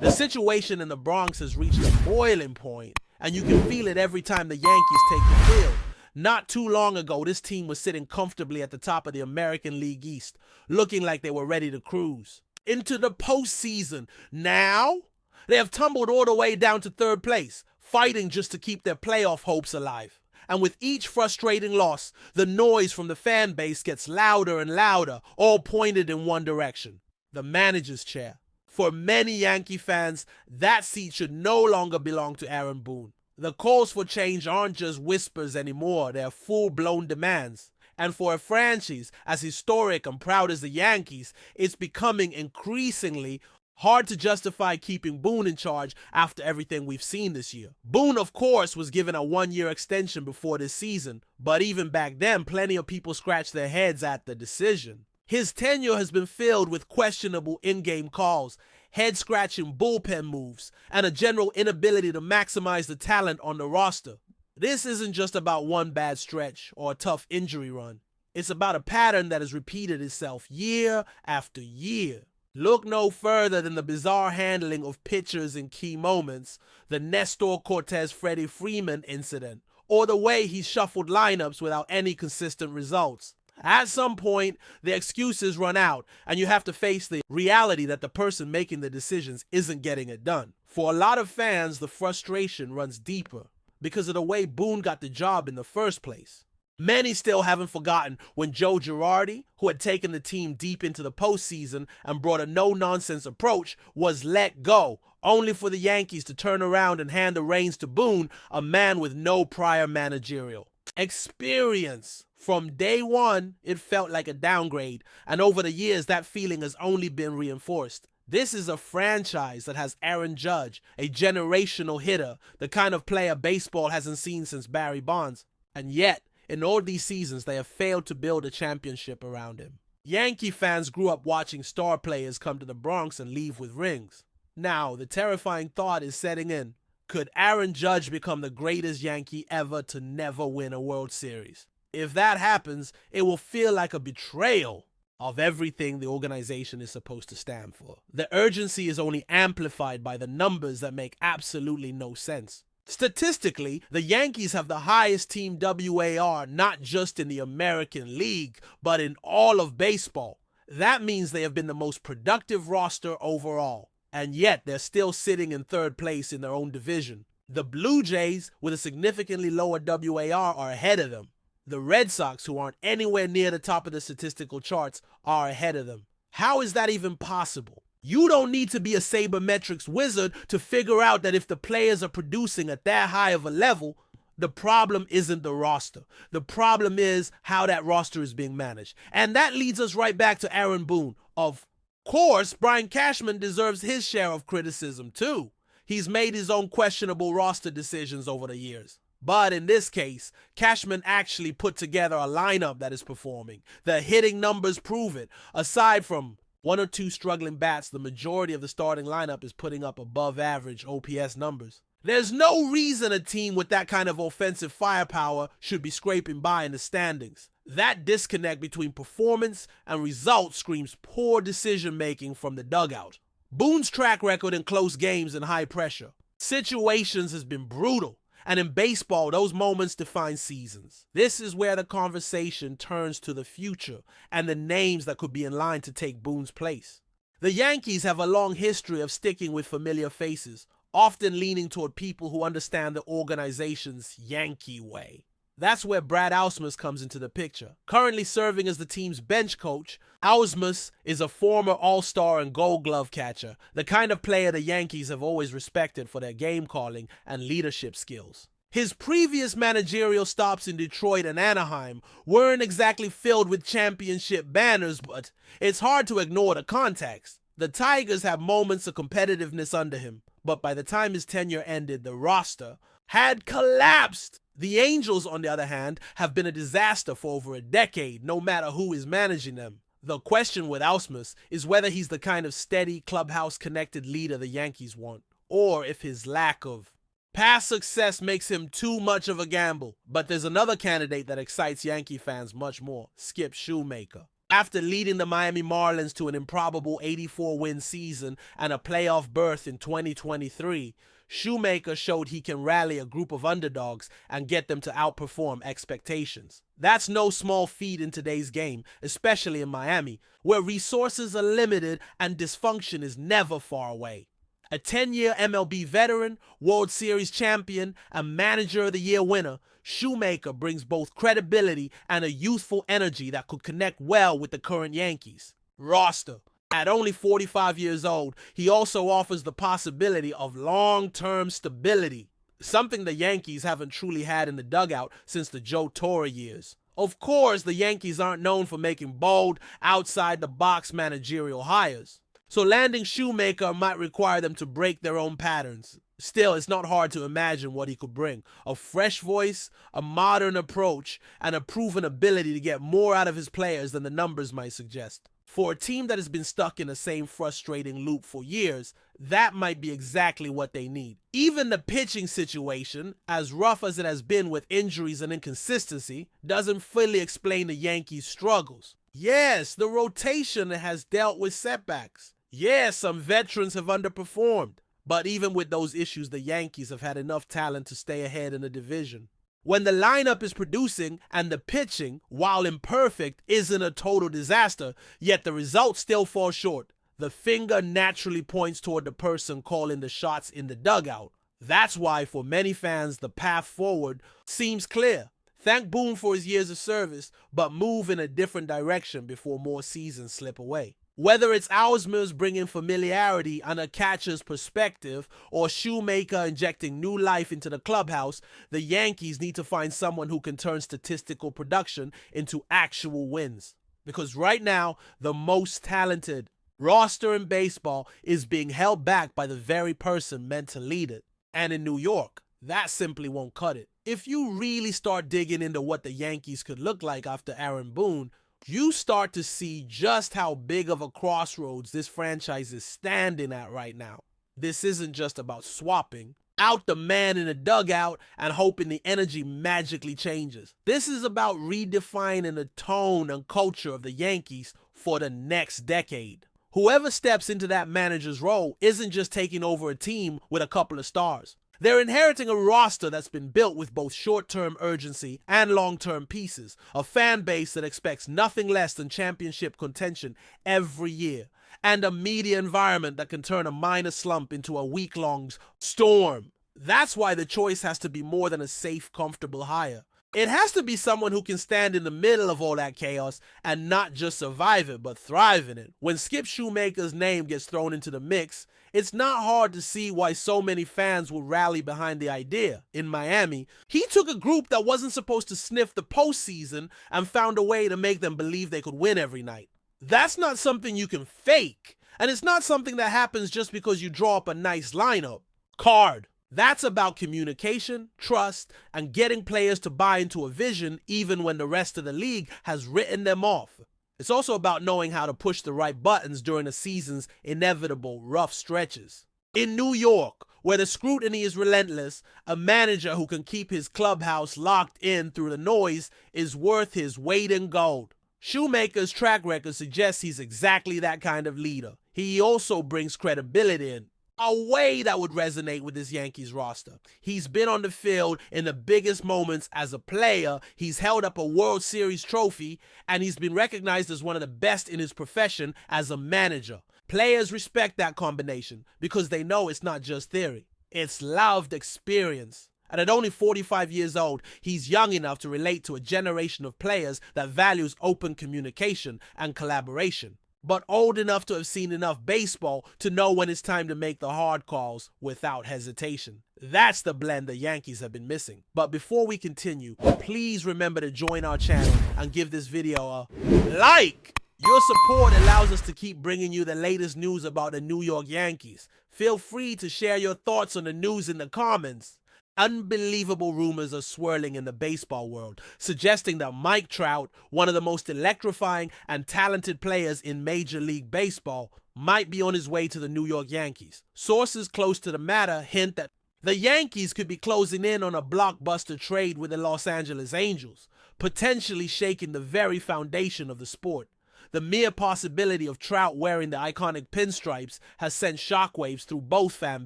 The situation in the Bronx has reached a boiling point, and you can feel it every time the Yankees take the field. Not too long ago, this team was sitting comfortably at the top of the American League East, looking like they were ready to cruise into the postseason. Now, they have tumbled all the way down to third place, fighting just to keep their playoff hopes alive. And with each frustrating loss, the noise from the fan base gets louder and louder, all pointed in one direction: the manager's chair. For many Yankee fans, that seat should no longer belong to Aaron Boone. The calls for change aren't just whispers anymore, they're full-blown demands. And for a franchise as historic and proud as the Yankees, it's becoming increasingly hard to justify keeping Boone in charge after everything we've seen this year. Boone, of course, was given a one-year extension before this season, but even back then, plenty of people scratched their heads at the decision. His tenure has been filled with questionable in-game calls, head-scratching bullpen moves, and a general inability to maximize the talent on the roster. This isn't just about one bad stretch or a tough injury run. It's about a pattern that has repeated itself year after year. Look no further than the bizarre handling of pitchers in key moments, the Nestor Cortez-Freddie Freeman incident, or the way he shuffled lineups without any consistent results. At some point, the excuses run out, and you have to face the reality that the person making the decisions isn't getting it done. For a lot of fans, the frustration runs deeper because of the way Boone got the job in the first place. Many still haven't forgotten when Joe Girardi, who had taken the team deep into the postseason and brought a no-nonsense approach, was let go, only for the Yankees to turn around and hand the reins to Boone, a man with no prior managerial experience. From day one, it felt like a downgrade, and over the years, that feeling has only been reinforced. This is a franchise that has Aaron Judge, a generational hitter, the kind of player baseball hasn't seen since Barry Bonds. And yet, in all these seasons, they have failed to build a championship around him. Yankee fans grew up watching star players come to the Bronx and leave with rings. Now, the terrifying thought is setting in. Could Aaron Judge become the greatest Yankee ever to never win a World Series? If that happens, it will feel like a betrayal of everything the organization is supposed to stand for. The urgency is only amplified by the numbers that make absolutely no sense. Statistically, the Yankees have the highest team WAR not just in the American League, but in all of baseball. That means they have been the most productive roster overall, and yet they're still sitting in third place in their own division. The Blue Jays, with a significantly lower WAR, are ahead of them. The Red Sox, who aren't anywhere near the top of the statistical charts, are ahead of them. How is that even possible? You don't need to be a sabermetrics wizard to figure out that if the players are producing at that high of a level, the problem isn't the roster. The problem is how that roster is being managed. And that leads us right back to Aaron Boone. Of course, Brian Cashman deserves his share of criticism too. He's made his own questionable roster decisions over the years. But in this case, Cashman actually put together a lineup that is performing. The hitting numbers prove it. Aside from one or two struggling bats, the majority of the starting lineup is putting up above average OPS numbers. There's no reason a team with that kind of offensive firepower should be scraping by in the standings. That disconnect between performance and results screams poor decision-making from the dugout. Boone's track record in close games and high pressure situations has been brutal. And in baseball, those moments define seasons. This is where the conversation turns to the future and the names that could be in line to take Boone's place. The Yankees have a long history of sticking with familiar faces, often leaning toward people who understand the organization's Yankee way. That's where Brad Ausmus comes into the picture. Currently serving as the team's bench coach, Ausmus is a former All-Star and Gold Glove catcher, the kind of player the Yankees have always respected for their game calling and leadership skills. His previous managerial stops in Detroit and Anaheim weren't exactly filled with championship banners, but it's hard to ignore the context. The Tigers have moments of competitiveness under him, but by the time his tenure ended, the roster had collapsed. The Angels, on the other hand, have been a disaster for over a decade, no matter who is managing them. The question with Ausmus is whether he's the kind of steady, clubhouse-connected leader the Yankees want, or if his lack of past success makes him too much of a gamble. But there's another candidate that excites Yankee fans much more: Skip Shoemaker. After leading the Miami Marlins to an improbable 84-win season and a playoff berth in 2023, Shoemaker showed he can rally a group of underdogs and get them to outperform expectations. That's no small feat in today's game, especially in Miami, where resources are limited and dysfunction is never far away. A 10-year MLB veteran, World Series champion, and Manager of the Year winner, Shoemaker brings both credibility and a youthful energy that could connect well with the current Yankees roster. At only 45 years old, he also offers the possibility of long-term stability, something the Yankees haven't truly had in the dugout since the Joe Torre years. Of course, the Yankees aren't known for making bold, outside-the-box managerial hires, so landing Shoemaker might require them to break their own patterns. Still, it's not hard to imagine what he could bring. A fresh voice, a modern approach, and a proven ability to get more out of his players than the numbers might suggest. For a team that has been stuck in the same frustrating loop for years, that might be exactly what they need. Even the pitching situation, as rough as it has been with injuries and inconsistency, doesn't fully explain the Yankees' struggles. Yes, the rotation has dealt with setbacks. Yes, some veterans have underperformed. But even with those issues, the Yankees have had enough talent to stay ahead in the division. When the lineup is producing and the pitching, while imperfect, isn't a total disaster, yet the results still fall short, the finger naturally points toward the person calling the shots in the dugout. That's why, for many fans, the path forward seems clear. Thank Boone for his years of service, but move in a different direction before more seasons slip away. Whether it's Ausmer's bringing familiarity and a catcher's perspective, or Shoemaker injecting new life into the clubhouse, the Yankees need to find someone who can turn statistical production into actual wins. Because right now, the most talented roster in baseball is being held back by the very person meant to lead it. And in New York, that simply won't cut it. If you really start digging into what the Yankees could look like after Aaron Boone, you start to see just how big of a crossroads this franchise is standing at right now. This isn't just about swapping out the man in the dugout and hoping the energy magically changes. This is about redefining the tone and culture of the Yankees for the next decade. Whoever steps into that manager's role isn't just taking over a team with a couple of stars. They're inheriting a roster that's been built with both short-term urgency and long-term pieces, a fan base that expects nothing less than championship contention every year, and a media environment that can turn a minor slump into a week-long storm. That's why the choice has to be more than a safe, comfortable hire. It has to be someone who can stand in the middle of all that chaos and not just survive it, but thrive in it. When Skip Shoemaker's name gets thrown into the mix, it's not hard to see why so many fans will rally behind the idea. In Miami, he took a group that wasn't supposed to sniff the postseason and found a way to make them believe they could win every night. That's not something you can fake, and it's not something that happens just because you draw up a nice lineup card. That's about communication, trust, and getting players to buy into a vision even when the rest of the league has written them off. It's also about knowing how to push the right buttons during the season's inevitable rough stretches. In New York, where the scrutiny is relentless, a manager who can keep his clubhouse locked in through the noise is worth his weight in gold. Shoemaker's track record suggests he's exactly that kind of leader. He also brings credibility in a way that would resonate with this Yankees roster. He's been on the field in the biggest moments as a player, he's held up a World Series trophy, and he's been recognized as one of the best in his profession as a manager. Players respect that combination because they know it's not just theory, it's lived experience. And at only 45 years old, he's young enough to relate to a generation of players that values open communication and collaboration, but old enough to have seen enough baseball to know when it's time to make the hard calls without hesitation. That's the blend the Yankees have been missing. But before we continue, please remember to join our channel and give this video a like. Your support allows us to keep bringing you the latest news about the New York Yankees. Feel free to share your thoughts on the news in the comments. Unbelievable rumors are swirling in the baseball world, suggesting that Mike Trout, one of the most electrifying and talented players in Major League Baseball, might be on his way to the New York Yankees. Sources close to the matter hint that the Yankees could be closing in on a blockbuster trade with the Los Angeles Angels, potentially shaking the very foundation of the sport. the mere possibility of Trout wearing the iconic pinstripes has sent shockwaves through both fan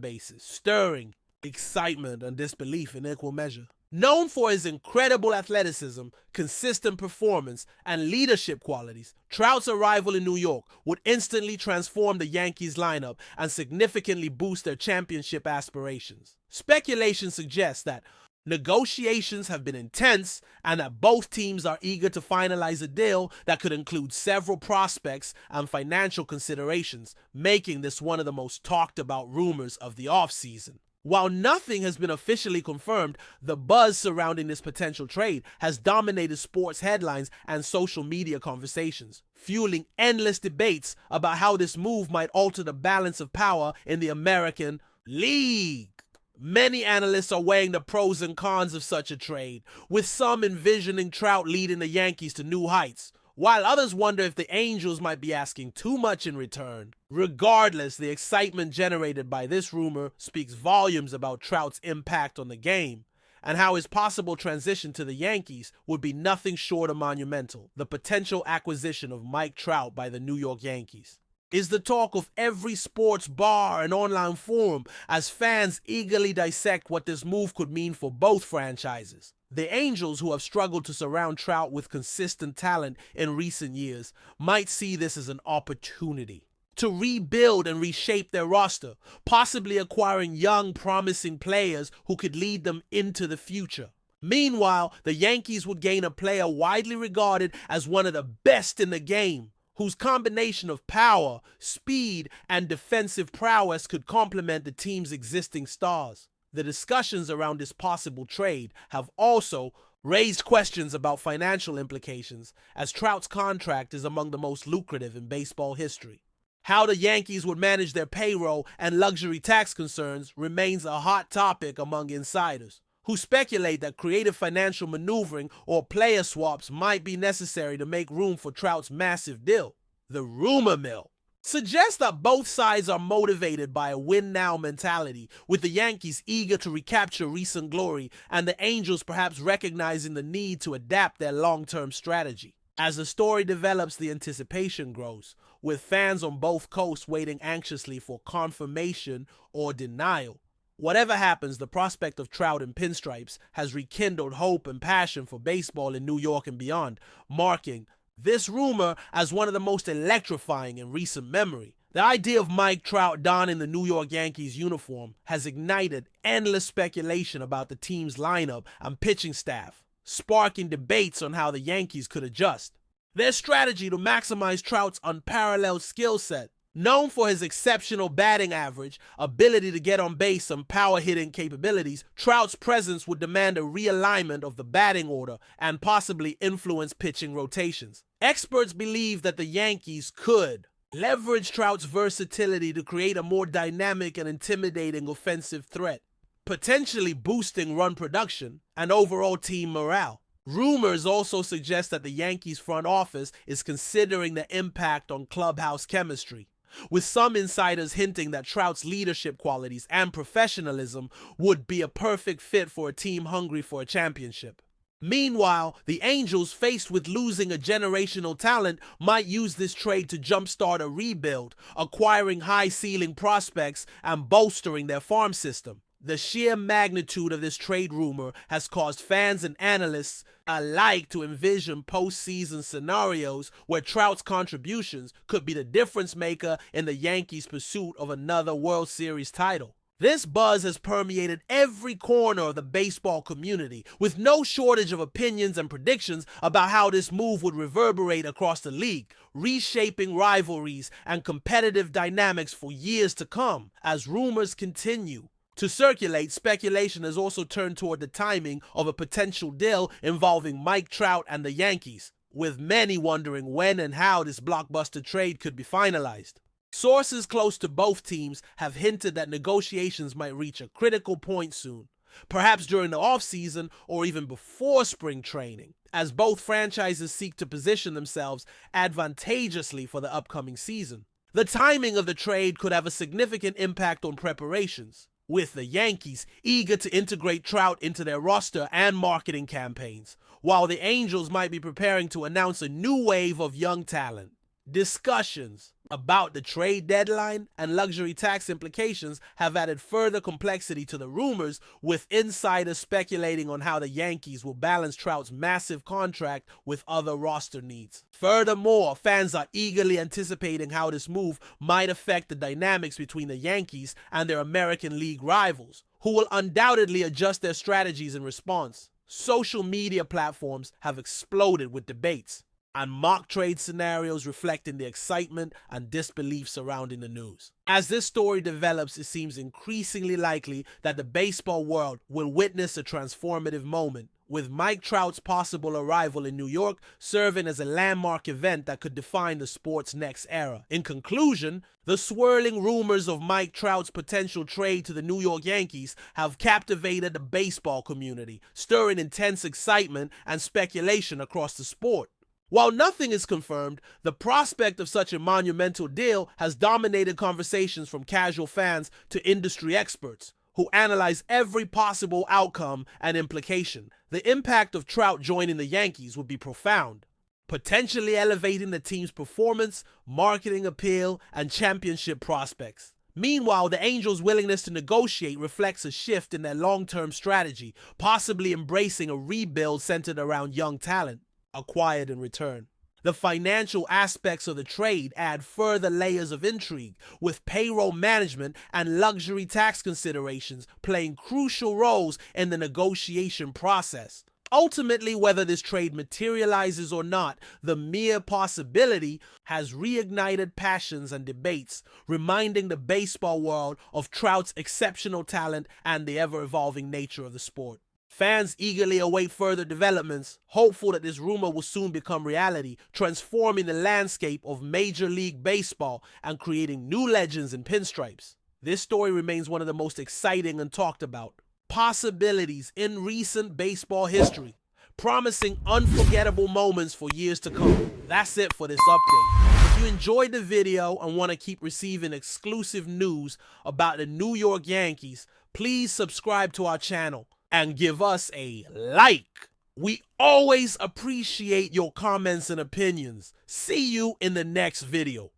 bases, stirring excitement and disbelief in equal measure. Known for his incredible athleticism, consistent performance, and leadership qualities, Trout's arrival in New York would instantly transform the Yankees lineup and significantly boost their championship aspirations. Speculation suggests that negotiations have been intense and that both teams are eager to finalize a deal that could include several prospects and financial considerations, making this one of the most talked about rumors of the offseason. While nothing has been officially confirmed, the buzz surrounding this potential trade has dominated sports headlines and social media conversations, fueling endless debates about how this move might alter the balance of power in the American League. Many analysts are weighing the pros and cons of such a trade, with some envisioning Trout leading the Yankees to new heights, while others wonder if the Angels might be asking too much in return. Regardless, the excitement generated by this rumor speaks volumes about Trout's impact on the game, and how his possible transition to the Yankees would be nothing short of monumental. The potential acquisition of Mike Trout by the New York Yankees is the talk of every sports bar and online forum as fans eagerly dissect what this move could mean for both franchises. The Angels, who have struggled to surround Trout with consistent talent in recent years, might see this as an opportunity to rebuild and reshape their roster, possibly acquiring young, promising players who could lead them into the future. Meanwhile, the Yankees would gain a player widely regarded as one of the best in the game, whose combination of power, speed, and defensive prowess could complement the team's existing stars. The discussions around this possible trade have also raised questions about financial implications, as Trout's contract is among the most lucrative in baseball history. How the Yankees would manage their payroll and luxury tax concerns remains a hot topic among insiders, who speculate that creative financial maneuvering or player swaps might be necessary to make room for Trout's massive deal. The rumor mill suggests that both sides are motivated by a win-now mentality, with the Yankees eager to recapture recent glory and the Angels perhaps recognizing the need to adapt their long-term strategy. As the story develops, the anticipation grows, with fans on both coasts waiting anxiously for confirmation or denial. Whatever happens, the prospect of Trout in pinstripes has rekindled hope and passion for baseball in New York and beyond, marking this rumor as one of the most electrifying in recent memory. The idea of Mike Trout donning the New York Yankees uniform has ignited endless speculation about the team's lineup and pitching staff, sparking debates on how the Yankees could adjust. Their strategy to maximize Trout's unparalleled skill set, known for his exceptional batting average, ability to get on base, and power-hitting capabilities, Trout's presence would demand a realignment of the batting order and possibly influence pitching rotations. Experts believe that the Yankees could leverage Trout's versatility to create a more dynamic and intimidating offensive threat, potentially boosting run production and overall team morale. Rumors also suggest that the Yankees front office is considering the impact on clubhouse chemistry, with some insiders hinting that Trout's leadership qualities and professionalism would be a perfect fit for a team hungry for a championship. Meanwhile, the Angels, faced with losing a generational talent, might use this trade to jumpstart a rebuild, acquiring high-ceiling prospects and bolstering their farm system. The sheer magnitude of this trade rumor has caused fans and analysts alike to envision postseason scenarios where Trout's contributions could be the difference maker in the Yankees' pursuit of another World Series title. This buzz has permeated every corner of the baseball community, with no shortage of opinions and predictions about how this move would reverberate across the league, reshaping rivalries and competitive dynamics for years to come. As rumors continue to circulate, speculation has also turned toward the timing of a potential deal involving Mike Trout and the Yankees, with many wondering when and how this blockbuster trade could be finalized. Sources close to both teams have hinted that negotiations might reach a critical point soon, perhaps during the offseason or even before spring training, as both franchises seek to position themselves advantageously for the upcoming season. The timing of the trade could have a significant impact on preparations, with the Yankees eager to integrate Trout into their roster and marketing campaigns, while the Angels might be preparing to announce a new wave of young talent. Discussions about the trade deadline and luxury tax implications have added further complexity to the rumors, with insiders speculating on how the Yankees will balance Trout's massive contract with other roster needs. Furthermore, fans are eagerly anticipating how this move might affect the dynamics between the Yankees and their American League rivals, who will undoubtedly adjust their strategies in response. Social media platforms have exploded with debates and mock trade scenarios reflecting the excitement and disbelief surrounding the news. As this story develops, it seems increasingly likely that the baseball world will witness a transformative moment, with Mike Trout's possible arrival in New York serving as a landmark event that could define the sport's next era. In conclusion, the swirling rumors of Mike Trout's potential trade to the New York Yankees have captivated the baseball community, stirring intense excitement and speculation across the sport. While nothing is confirmed, the prospect of such a monumental deal has dominated conversations from casual fans to industry experts, who analyze every possible outcome and implication. The impact of Trout joining the Yankees would be profound, potentially elevating the team's performance, marketing appeal, and championship prospects. Meanwhile, the Angels' willingness to negotiate reflects a shift in their long-term strategy, possibly embracing a rebuild centered around young talent acquired in return. The financial aspects of the trade add further layers of intrigue, with payroll management and luxury tax considerations playing crucial roles in the negotiation process. Ultimately, whether this trade materializes or not, the mere possibility has reignited passions and debates, reminding the baseball world of Trout's exceptional talent and the ever-evolving nature of the sport. Fans eagerly await further developments, hopeful that this rumor will soon become reality, transforming the landscape of Major League Baseball and creating new legends in pinstripes. This story remains one of the most exciting and talked about possibilities in recent baseball history, promising unforgettable moments for years to come. That's it for this update. If you enjoyed the video and want to keep receiving exclusive news about the New York Yankees, please subscribe to our channel and give us a like. We always appreciate your comments and opinions. See you in the next video.